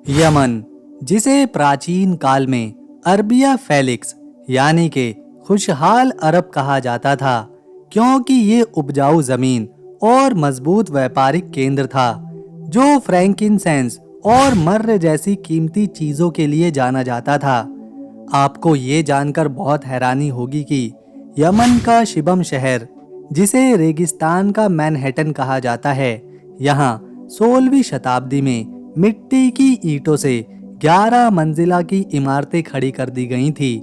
Yemen, जिसे प्राचीन काल में अरबिया फेलिक्स यानी कि खुशहाल अरब कहा जाता था, क्योंकि ये उपजाऊ जमीन और मजबूत व्यापारिक केंद्र था जो फ्रैंकिनसेंस और मर्र जैसी कीमती चीजों के लिए जाना जाता था। आपको ये जानकर बहुत हैरानी होगी कि यमन का शिबम शहर, जिसे रेगिस्तान का मैनहट्टन कहा जाता है, यहाँ 16वीं शताब्दी में मिट्टी की ईंटों से 11 मंजिला की इमारतें खड़ी कर दी गई थी।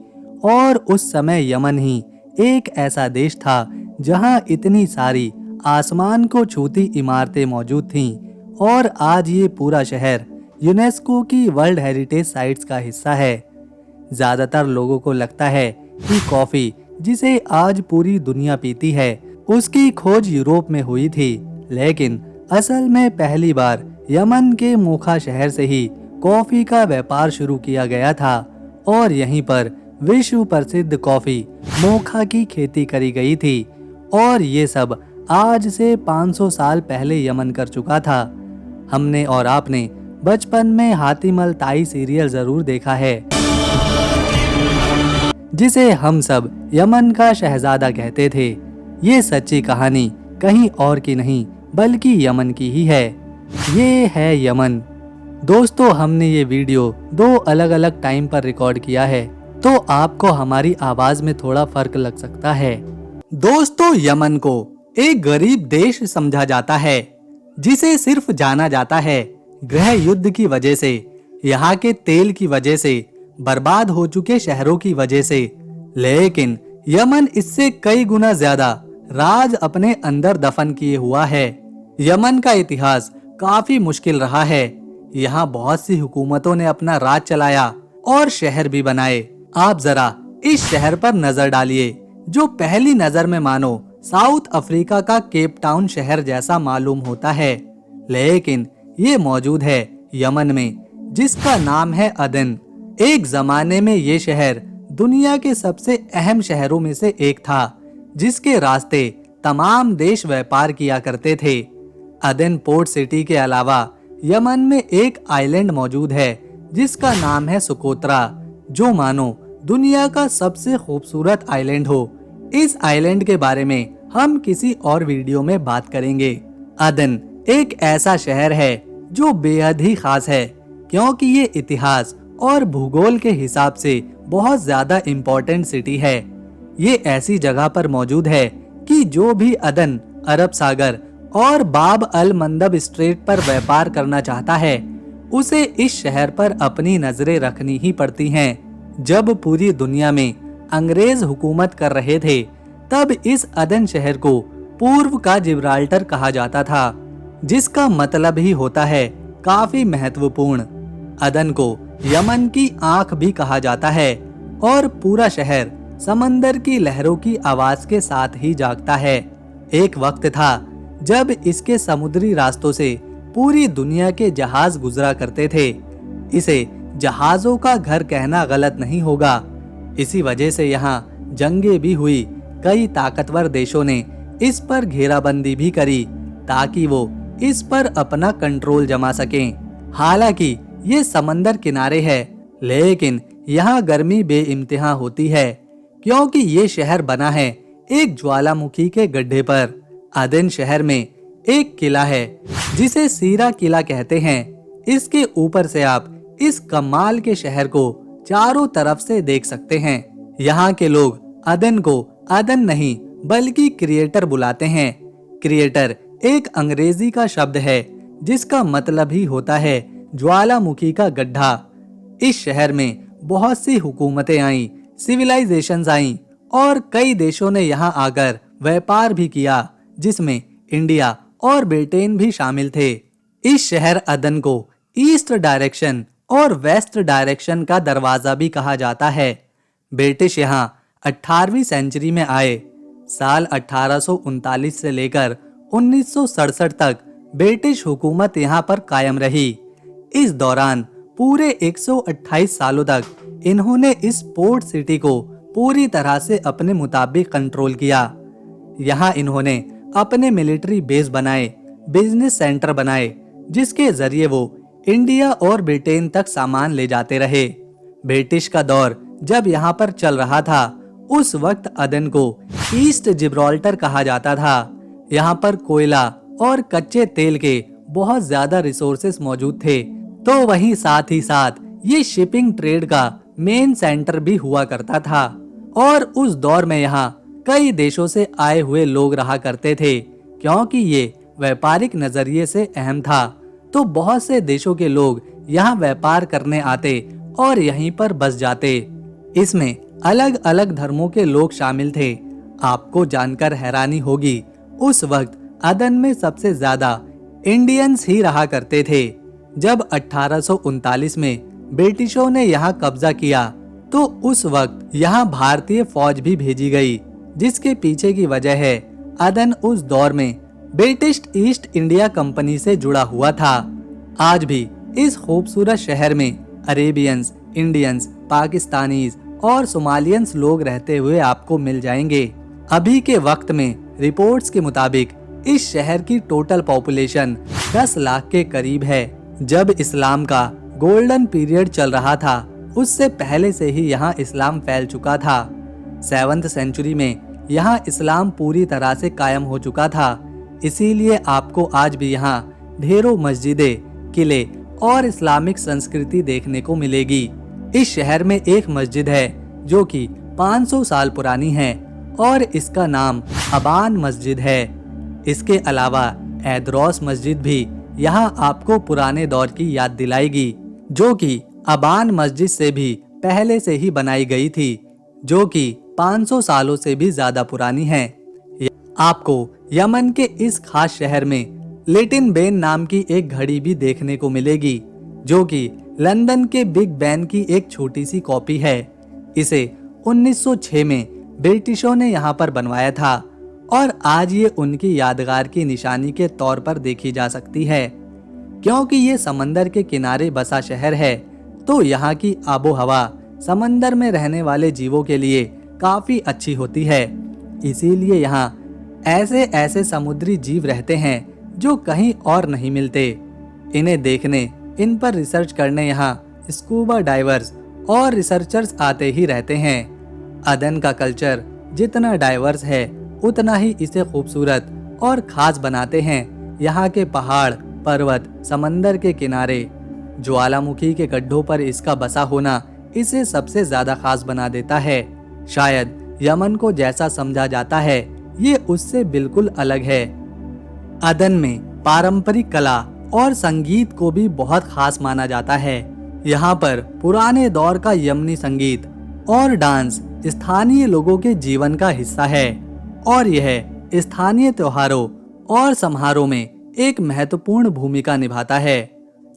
और उस समय यमन ही एक ऐसा देश था जहाँ इतनी सारी आसमान को छूती इमारतें मौजूद थीं। और आज ये पूरा शहर यूनेस्को की वर्ल्ड हेरिटेज साइट्स का हिस्सा है। ज्यादातर लोगों को लगता है कि कॉफी, जिसे आज पूरी दुनिया पीती है, उसकी खोज यूरोप में हुई थी, लेकिन असल में पहली बार यमन के मोखा शहर से ही कॉफी का व्यापार शुरू किया गया था और यहीं पर विश्व प्रसिद्ध कॉफी मोखा की खेती करी गई थी। और ये सब आज से 500 साल पहले यमन कर चुका था। हमने और आपने बचपन में हातिमल ताई सीरियल जरूर देखा है, जिसे हम सब यमन का शहजादा कहते थे। ये सच्ची कहानी कहीं और की नहीं बल्कि यमन की ही है। ये है यमन। दोस्तों, हमने ये वीडियो 2 अलग अलग टाइम पर रिकॉर्ड किया है, तो आपको हमारी आवाज में थोड़ा फर्क लग सकता है। दोस्तों, यमन को एक गरीब देश समझा जाता है, जिसे सिर्फ जाना जाता है गृह युद्ध की वजह से, यहाँ के तेल की वजह से, बर्बाद हो चुके शहरों की वजह से। लेकिन यमन इससे कई गुना ज्यादा राज अपने अंदर दफन किए हुआ है। यमन का इतिहास काफी मुश्किल रहा है। यहाँ बहुत सी हुकूमतों ने अपना राज चलाया और शहर भी बनाए। आप जरा इस शहर पर नजर डालिए, जो पहली नजर में मानो साउथ अफ्रीका का केप टाउन शहर जैसा मालूम होता है, लेकिन ये मौजूद है यमन में, जिसका नाम है अदन। एक जमाने में ये शहर दुनिया के सबसे अहम शहरों में से एक था, जिसके रास्ते तमाम देश व्यापार किया करते थे। अदन पोर्ट सिटी के अलावा यमन में एक आइलैंड मौजूद है, जिसका नाम है सुकोत्रा, जो मानो दुनिया का सबसे खूबसूरत आइलैंड हो। इस आइलैंड के बारे में हम किसी और वीडियो में बात करेंगे। अदन एक ऐसा शहर है जो बेहद ही खास है, क्योंकि ये इतिहास और भूगोल के हिसाब से बहुत ज्यादा इम्पोर्टेंट सिटी है। ये ऐसी जगह पर मौजूद है कि जो भी अदन, अरब सागर और बाब अल मंदब स्ट्रेट पर व्यापार करना चाहता है, उसे इस शहर पर अपनी नजरें रखनी ही पड़ती हैं। जब पूरी दुनिया में अंग्रेज हुकूमत कर रहे थे, तब इस अदन शहर को पूर्व का जिब्राल्टर कहा जाता था, जिसका मतलब ही होता है काफी महत्वपूर्ण। अदन को यमन की आंख भी कहा जाता है और पूरा शहर समंदर की लहरों की आवाज के साथ ही जागता है। एक वक्त था जब इसके समुद्री रास्तों से पूरी दुनिया के जहाज गुजरा करते थे। इसे जहाजों का घर कहना गलत नहीं होगा। इसी वजह से यहाँ जंगें भी हुई। कई ताकतवर देशों ने इस पर घेराबंदी भी करी, ताकि वो इस पर अपना कंट्रोल जमा सकें। हालांकि ये समंदर किनारे है, लेकिन यहाँ गर्मी बेइंतहा होती है, क्योंकि ये शहर बना है एक ज्वालामुखी के गड्ढे पर। अदन शहर में एक किला है, जिसे सीरा किला कहते हैं। इसके ऊपर से आप इस कमाल के शहर को चारों तरफ से देख सकते हैं। यहाँ के लोग अदन को अदन नहीं बल्कि क्रिएटर बुलाते हैं। क्रिएटर एक अंग्रेजी का शब्द है, जिसका मतलब ही होता है ज्वालामुखी का गड्ढा। इस शहर में बहुत सी हुकूमतें आईं, सिविलाइजेशंस आईं और कई देशों ने यहाँ आकर व्यापार भी किया, जिसमें इंडिया और ब्रिटेन भी शामिल थे। इस शहर अदन को ईस्ट डायरेक्शन और वेस्ट डायरेक्शन का दरवाजा भी कहा जाता है। ब्रिटिश यहाँ 18वीं सेंचुरी में आए। साल 1839 से लेकर 1967 तक ब्रिटिश हुकूमत यहाँ पर कायम रही। इस दौरान पूरे 128 सालों तक इन्होंने इस पोर्ट सिटी को पूरी तरह से अपने मुताबिक कंट्रोल किया। यहाँ इन्होंने अपने मिलिट्री बेस बनाए, बिजनेस सेंटर बनाए, जिसके जरिए वो इंडिया और ब्रिटेन तक सामान ले जाते रहे। ब्रिटिश का दौर जब यहाँ पर चल रहा था, उस वक्त अदन को ईस्ट जिब्राल्टर कहा जाता था। यहाँ पर कोयला और कच्चे तेल के बहुत ज्यादा रिसोर्सेस मौजूद थे, तो वहीं साथ ही साथ ये शिपिंग ट्रेड का मेन सेंटर भी हुआ करता था। और उस दौर में यहाँ कई देशों से आए हुए लोग रहा करते थे। क्योंकि ये व्यापारिक नजरिए से अहम था, तो बहुत से देशों के लोग यहाँ व्यापार करने आते और यहीं पर बस जाते। इसमें अलग अलग धर्मों के लोग शामिल थे। आपको जानकर हैरानी होगी, उस वक्त अदन में सबसे ज्यादा इंडियंस ही रहा करते थे। जब 1839 में ब्रिटिशों ने यहाँ कब्जा किया, तो उस वक्त यहाँ भारतीय फौज भी भेजी गई, जिसके पीछे की वजह है अदन उस दौर में ब्रिटिश ईस्ट इंडिया कंपनी से जुड़ा हुआ था। आज भी इस खूबसूरत शहर में अरेबियंस, इंडियंस, पाकिस्तानीज और सोमालियंस लोग रहते हुए आपको मिल जाएंगे। अभी के वक्त में रिपोर्ट्स के मुताबिक इस शहर की टोटल पॉपुलेशन 10 लाख के करीब है। जब इस्लाम का गोल्डन पीरियड चल रहा था, उससे पहले से ही यहाँ इस्लाम फैल चुका था। 7th सेंचुरी में यहाँ इस्लाम पूरी तरह से कायम हो चुका था। इसीलिए आपको आज भी यहाँ ढेरों मस्जिदें, किले और इस्लामिक संस्कृति देखने को मिलेगी। इस शहर में एक मस्जिद है जो कि 500 साल पुरानी है और इसका नाम अबान मस्जिद है। इसके अलावा एदरोस मस्जिद भी यहाँ आपको पुराने दौर की याद दिलाएगी, जो कि अबान मस्जिद से भी पहले से ही बनाई गई थी, जो कि 500 सालों से भी ज्यादा पुरानी है। आपको यमन के इस खास शहर में लिटिल बेन नाम की एक घड़ी भी देखने को मिलेगी, जो कि लंदन के बिग बैन की एक छोटी सी कॉपी है। इसे 1906 में ब्रिटिशों ने यहाँ पर बनवाया था और आज ये उनकी यादगार की निशानी के तौर पर देखी जा सकती है। क्योंकि ये समंदर के किनारे बसा शहर है, तो यहाँ की आबो हवा समंदर में रहने वाले जीवों के लिए काफी अच्छी होती है। इसीलिए यहाँ ऐसे ऐसे समुद्री जीव रहते हैं जो कहीं और नहीं मिलते। इन्हें देखने, इन पर रिसर्च करने यहाँ स्कूबा डाइवर्स और रिसर्चर्स आते ही रहते हैं। अदन का कल्चर जितना डाइवर्स है, उतना ही इसे खूबसूरत और खास बनाते हैं यहाँ के पहाड़, पर्वत, समंदर के किनारे, ज्वालामुखी के गड्ढों पर इसका बसा होना इसे सबसे ज्यादा खास बना देता है। शायद यमन को जैसा समझा जाता है, ये उससे बिल्कुल अलग है। अदन में पारंपरिक कला और संगीत को भी बहुत खास माना जाता है। यहाँ पर पुराने दौर का यमनी संगीत और डांस स्थानीय लोगों के जीवन का हिस्सा है और यह स्थानीय त्योहारों और समारोह में एक महत्वपूर्ण भूमिका निभाता है।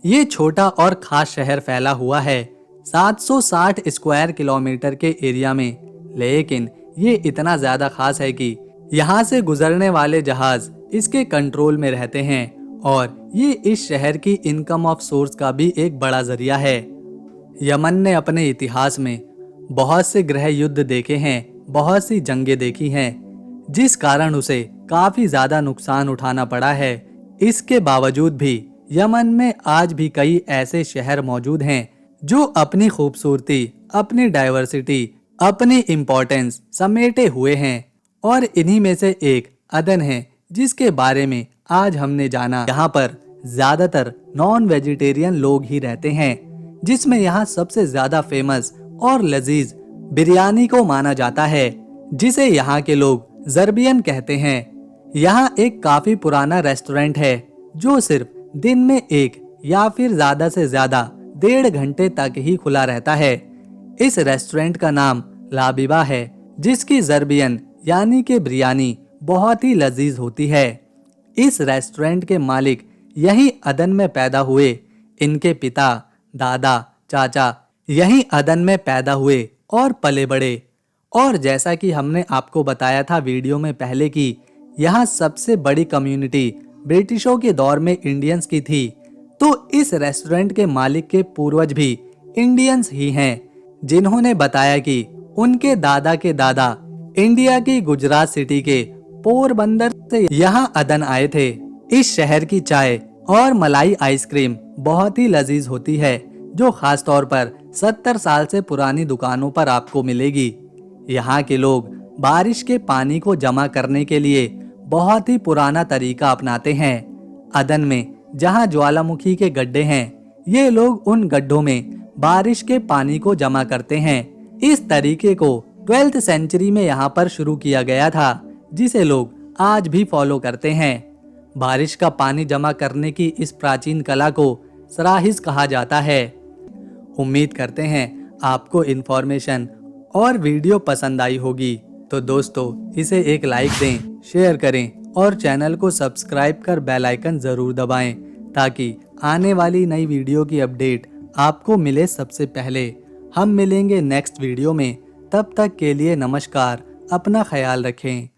ये छोटा और खास शहर फैला हुआ है 760 स्क्वायर किलोमीटर के एरिया में, लेकिन ये इतना ज्यादा खास है कि यहाँ से गुजरने वाले जहाज इसके कंट्रोल में रहते हैं और ये इस शहर की इनकम ऑफ सोर्स का भी एक बड़ा जरिया है। यमन ने अपने इतिहास में बहुत से गृह युद्ध देखे हैं, बहुत सी जंगें देखी हैं, जिस कारण उसे काफी ज्यादा नुकसान उठाना पड़ा है। इसके बावजूद भी यमन में आज भी कई ऐसे शहर मौजूद हैं जो अपनी खूबसूरती, अपनी डाइवर्सिटी, अपनी इम्पोर्टेंस समेटे हुए हैं और इन्हीं में से एक अदन है, जिसके बारे में आज हमने जाना। यहाँ पर ज्यादातर नॉन वेजिटेरियन लोग ही रहते हैं, जिसमें यहाँ सबसे ज्यादा फेमस और लजीज बिरयानी को माना जाता है, जिसे यहाँ के लोग जर्बियन कहते हैं। यहाँ एक काफी पुराना रेस्टोरेंट है जो सिर्फ दिन में 1 या फिर ज्यादा से ज्यादा 1.5 घंटे तक ही खुला रहता है। इस रेस्टोरेंट का नाम लाबिबा है, जिसकी जर्बियन यानी कि बिरयानी बहुत ही लजीज होती है। इस रेस्टोरेंट के मालिक यहीं अदन में पैदा हुए। इनके पिता, दादा, चाचा यहीं अदन में पैदा हुए और पले बड़े। और जैसा कि हमने आपको बताया था वीडियो में पहले कि यहाँ सबसे बड़ी कम्युनिटी ब्रिटिशों के दौर में इंडियंस की थी, तो इस रेस्टोरेंट के मालिक के पूर्वज भी इंडियंस ही हैं, जिन्होंने बताया कि उनके दादा के दादा इंडिया की गुजरात सिटी के पोरबंदर से यहाँ अदन आए थे। इस शहर की चाय और मलाई आइसक्रीम बहुत ही लजीज होती है, जो खास तौर पर 70 साल से पुरानी दुकानों पर आपको मिलेगी। यहाँ के लोग बारिश के पानी को जमा करने के लिए बहुत ही पुराना तरीका अपनाते हैं। अदन में जहाँ ज्वालामुखी के गड्ढे हैं, ये लोग उन गड्ढों में बारिश के पानी को जमा करते हैं। इस तरीके को 12th सेंचुरी में यहाँ पर शुरू किया गया था, जिसे लोग आज भी फॉलो करते हैं। बारिश का पानी जमा करने की इस प्राचीन कला को सराहिस कहा जाता है। उम्मीद करते हैं आपको इन्फॉर्मेशन और वीडियो पसंद आई होगी। तो दोस्तों, इसे एक लाइक दें, शेयर करें और चैनल को सब्सक्राइब कर बेल आइकन जरूर दबाएं, ताकि आने वाली नई वीडियो की अपडेट आपको मिले सबसे पहले। हम मिलेंगे नेक्स्ट वीडियो में। तब तक के लिए नमस्कार, अपना ख्याल रखें।